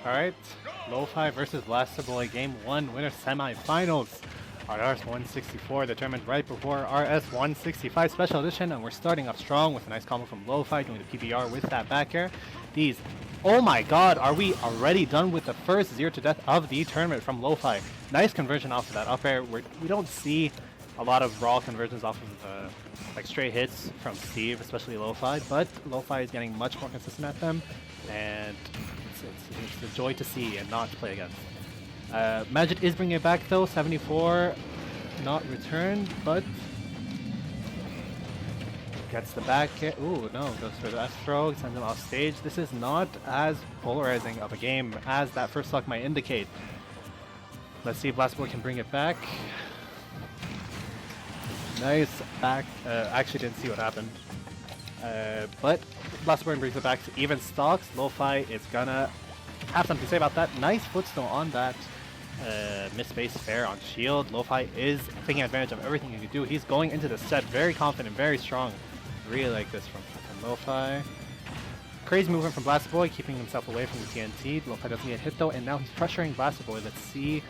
Alright, Lofi versus Blaster Boy Game 1 winner semifinals. RS 164 determined right before RS 165 Special Edition, and we're starting off strong with a nice combo from Lofi doing the PBR with that back air. These, oh my god, are we already done with the first 0 to death of the tournament from Lofi? Nice conversion off of that up air. We don't see a lot of raw conversions off of like straight hits from Steve, especially Lofi, but Lofi is getting much more consistent at them, and it's a joy to see and not to play against. Magic is bringing it back though, 74 not returned, but gets the back hit. Ooh, no, goes for the F throw, sends him off stage. This is not as polarizing of a game as that first stock might indicate. Let's see if Blastboy can bring it back. Nice back, actually didn't see what happened. But Blastboy brings it back to even stocks. Lofi is gonna have something to say about that. Nice footstool on that misspace fair on shield. Lofi is taking advantage of everything he can do. He's going into the set very confident, very strong. Really like this from Lofi. Crazy movement from Blasterboy, keeping himself away from the TNT. Lofi doesn't get hit though, and now he's pressuring Blasterboy. Let's see.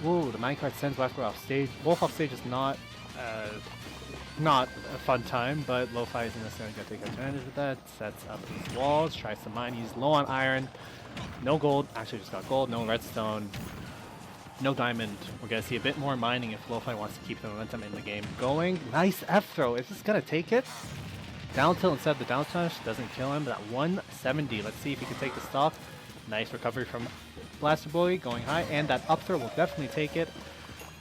Ooh, the minecart sends Blasterboy off stage. Wolf off stage is not a fun time, but Lofi isn't necessarily going to take advantage of that. Sets up these walls, tries to mine. He's low on iron. No gold, actually just got gold, no redstone, no diamond. We're going to see a bit more mining if Lofi wants to keep the momentum in the game going. Nice F throw. Is this going to take it? Down tilt instead of the down smash doesn't kill him. That 170. Let's see if he can take the stock. Nice recovery from Blasterboy going high, and that up throw will definitely take it.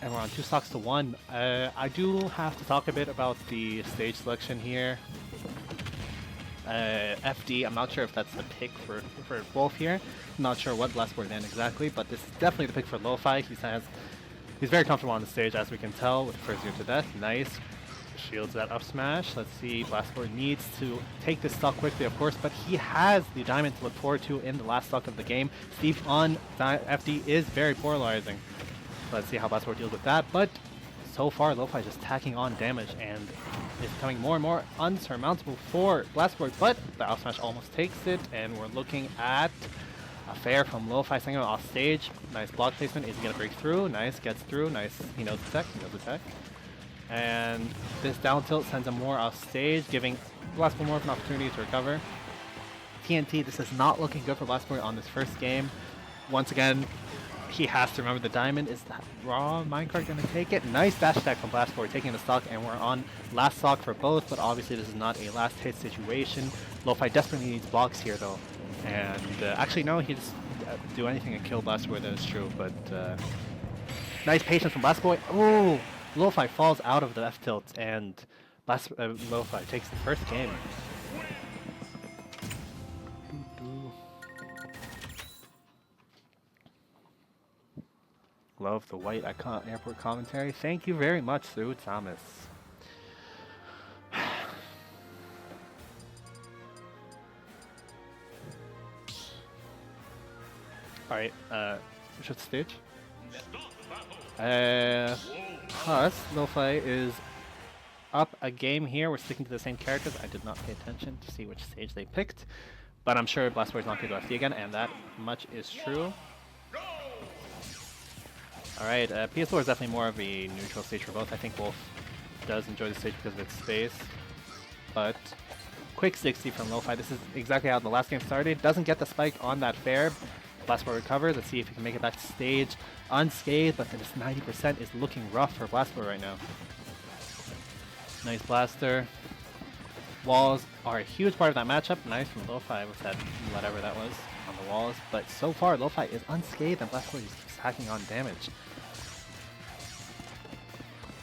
And we're on 2 stocks to 1. I do have to talk a bit about the stage selection here. FD, I'm not sure if that's the pick for both here. I'm not sure what Blasterboy did exactly, but this is definitely the pick for Lofi. He's very comfortable on the stage, as we can tell, with the first 0 to death. Nice. Shields that up smash. Let's see, Blasterboy needs to take this stock quickly, of course, but he has the diamond to look forward to in the last stock of the game. Steve on FD is very polarizing. Let's see how Blasterboy deals with that, but so far Lofi is just tacking on damage and is becoming more and more unsurmountable for Blasterboy, but the out smash almost takes it, and we're looking at a fair from Lofi sending him off stage. Nice block placement. Is he going to break through? Nice, gets through. Nice, he knows the tech, And this down tilt sends him more off stage, giving Blasterboy more of an opportunity to recover. TNT, this is not looking good for Blasterboy on this first game. Once again, he has to remember the diamond. Is that raw minecart going to take it? Nice dash attack from Blasterboy taking the stock, and we're on last stock for both, but obviously this is not a last hit situation. Lofi desperately needs blocks here though. And actually no, he just do anything and kill Blasterboy, that is true, but nice patience from Blasterboy. Oh, Lofi falls out of the F tilt, and Lofi takes the first game. Love the white airport commentary. Thank you very much, Sue Thomas. Alright, shift stage. Lofi is up a game here. We're sticking to the same characters. I did not pay attention to see which stage they picked, but I'm sure Blasterboy is not going to go FD again, and that much is true. Alright, PS4 is definitely more of a neutral stage for both. I think Wolf does enjoy the stage because of its space, but quick 60 from Lofi. This is exactly how the last game started. Doesn't get the spike on that fair. Blasterboy recovers. Let's see if he can make it back to stage unscathed, but this 90% is looking rough for Blasterboy right now. Nice blaster. Walls are a huge part of that matchup. Nice from Lofi with that, whatever that was, on the walls. But so far, Lofi is unscathed and Blasterboy just keeps hacking on damage.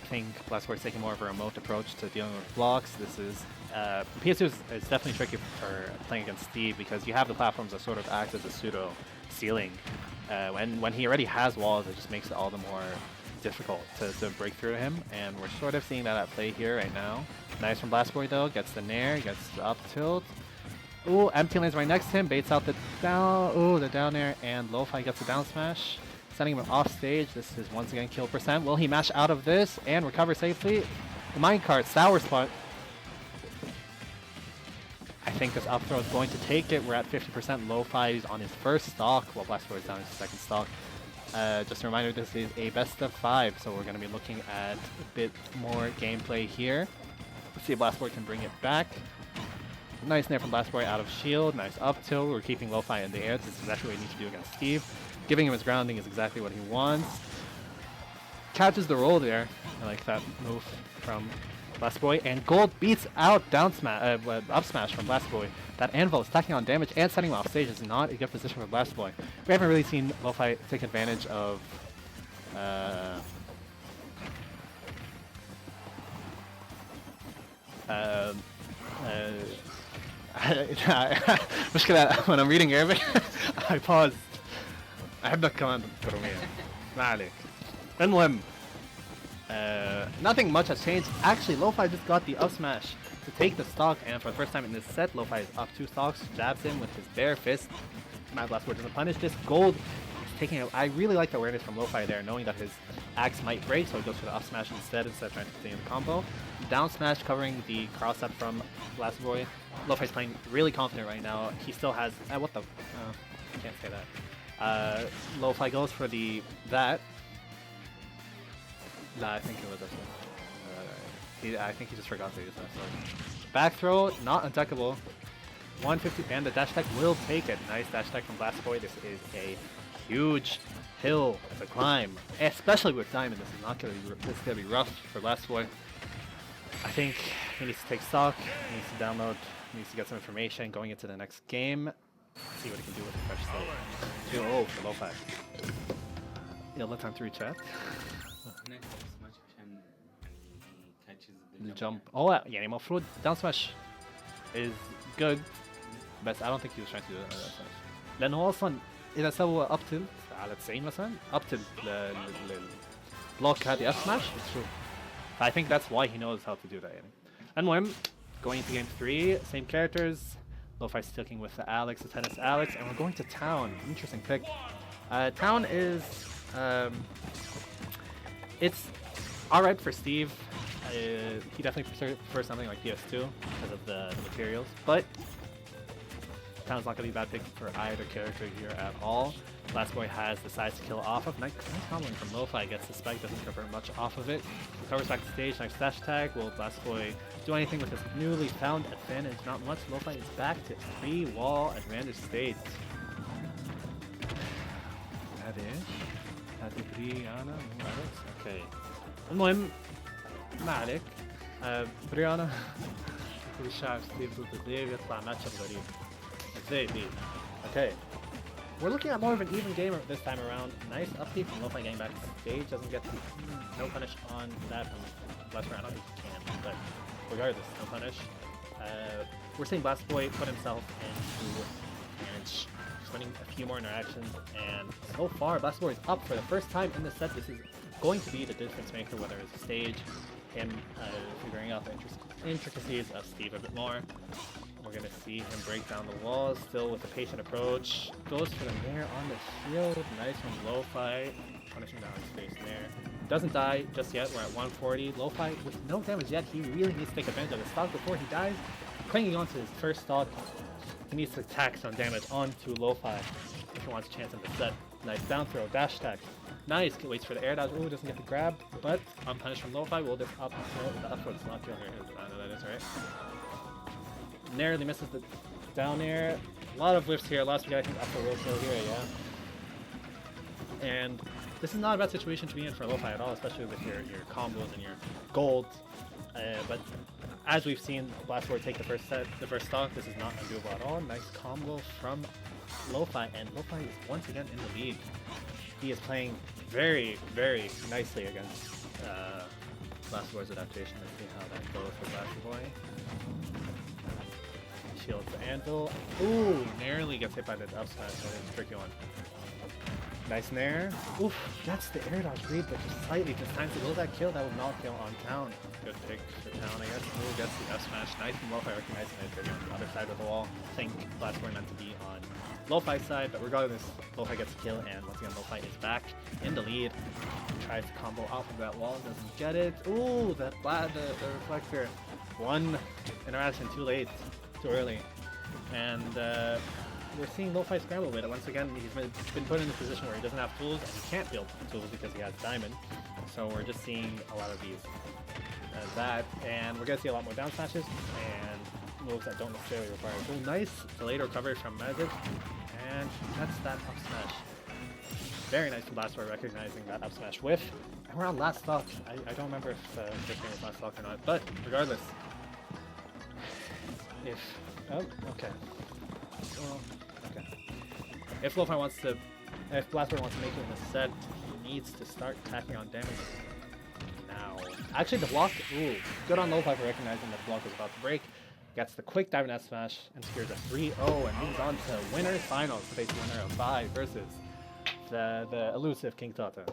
I think Blasterboy is taking more of a remote approach to dealing with blocks. This is PS2 is definitely tricky for playing against Steve because you have the platforms that sort of act as a pseudo ceiling. When he already has walls, it just makes it all the more difficult to break through him, and we're sort of seeing that at play here right now. Nice from Blasterboy though, gets the nair, gets the up tilt. Ooh, empty lane's right next to him, baits out the down, the down air, and Lofi gets the down smash, sending him off stage. This is once again kill percent. Will he mash out of this and recover safely? The minecart, sour spot. I think this up throw is going to take it. We're at 50%. Lofi is on his first stock, while Blast Boy is down his second stock. Just a reminder, this is a best of 5, so we're going to be looking at a bit more gameplay here. Let's see if Blast Boy can bring it back. Nice nair from Blast Boy out of shield. Nice up tilt. We're keeping Lofi in the air. This is exactly what we need to do against Steve. Giving him his grounding is exactly what he wants. Catches the roll there. I like that move from Blast Boy. And Gold beats out down smash, up smash from Blast Boy. That anvil is stacking on damage and setting him off stage is not a good position for Blast Boy. We haven't really seen Lofi take advantage of مشكلة when I'm reading Arabic I pause. أحبك كمان دكتور رومية. ما عليك. المهم nothing much has changed. Actually, Lofi just got the up smash to take the stock, and for the first time in this set, Lofi is up 2 stocks, jabs him with his bare fist. Mad Blast Boy doesn't punish this. Gold is taking it. I really like the awareness from Lofi there, knowing that his axe might break, so he goes for the up smash instead of trying to continue the combo. Down smash covering the cross up from Blast Boy. Lofi's playing really confident right now. He still has what the I can't say that. Lofi goes for the that. Nah, I think it was this one. I think he just forgot to use that. So. Back throw, not undeckable. 150 and the dash tech will take it. Nice dash tech from Blast Boy. This is a huge hill to climb, especially with Diamond. This is not gonna be. This is gonna be rough for Blast Boy. I think he needs to take stock. He needs to download. He needs to get some information going into the next game. See what he can do with the fresh slate. 2-0 for Lofi. يلا time to reach out. The jump. Oh, يعني المفروض down smash is good, بس I don't think he was trying to do that smash. لأنه هو أصلا إذا سوى up tilt على 90 مثلا up tilt block هذه up smash it's true. I think that's why he knows how to do that. يعني. المهم, going into game 3, same characters. Lofi sticking with the Alex, the tennis Alex, and we're going to Town. Interesting pick. Town is it's alright for Steve. He definitely prefers something like PS2 because of the materials, but Town's not going to be a bad pick for either character here at all. Blast Boy has the size to kill off of. Nice comboing from Lofi, gets the spike, doesn't cover much off of it. Recovers back to stage, nice dash tag. Will Blast Boy do anything with his newly found advantage? Not much. Lofi is back to 3-wall advantage state. هذه بريانا مو أليكس. اوكي. المهم ما عليك. بريانا كل شعب ستيف ضد ديف يطلع ماتش غريب. ازاي دي؟ Okay. We're looking at more of an even game this time around. Nice upbeat from Lofi getting back to stage. Doesn't get no punish on that from Blast Boy. I don't think he can, but regardless, no punish. We're seeing Blast Boy put himself into advantage, winning a few more interactions, and so far Blast Boy is up for the first time in the set. This is going to be the difference maker, whether it's stage, him figuring out the intricacies of Steve a bit more. We're going to see him break down the walls, still with a patient approach. Goes for the nair on the shield. Nice from Lofi. Punishing down his face nair. Doesn't die just yet. We're at 140. Lofi with no damage yet. He really needs to take advantage of the stock before he dies. Clinging onto his first stock. He needs to tack some damage onto Lofi if he wants a chance in the set. Nice down throw. Dash attack. Nice. Waits for the air dodge. Ooh, doesn't get the grab. But unpunished from Lofi. Will this up throw? The up throw does not kill here. I know that is right. Narrowly misses the down air. A lot of whiffs here. Last week I think up the will kill here, yeah. And this is not a bad situation to be in for Lofi at all, especially with your combos and your gold. But as we've seen Blast Boy take the first stock, this is not undoable at all. Nice combo from Lofi, and Lofi is once again in the lead. He is playing very, very nicely against Blast Boy's adaptation. Let's see how that goes for Blast Boy. Shields the anvil. Ooh, narrowly gets hit by the up smash. That is a tricky one. Nice nair. Oof, gets the air dodge read, but just slightly just times to go that kill. That would not kill on Town. Good pick for Town, I guess. Ooh, gets the up smash. Nice from Lofi, recognizing it on the other side of the wall. I think Blast Boy meant to be on Lofi's side, but regardless, Lofi gets a kill, and once again, Lofi is back in the lead. Tries to combo off of that wall, doesn't get it. Ooh, the reflector. One interaction too late. Too early. And we're seeing Lofi scramble a bit. Once again, he's been put in a position where he doesn't have tools, and he can't build tools because he has Diamond. So we're just seeing a lot of these and we're gonna see a lot more down smashes and moves that don't necessarily require a tool. Nice delayed recovery from Bحذر, and that's that up smash. Very nice from Blastboy recognizing that up smash whiff. And we're on last stock. I don't remember if this game was last stock or not, but regardless. If Lofi wants to, if Blastboy wants to make it in this set, he needs to start tacking on damage now. Actually, the block, ooh, good on Lofi for recognizing that the block was about to break. Gets the quick dive and S smash and secures a 3-0 and moves on to winners finals to face the winner of 5 versus the elusive King Tata.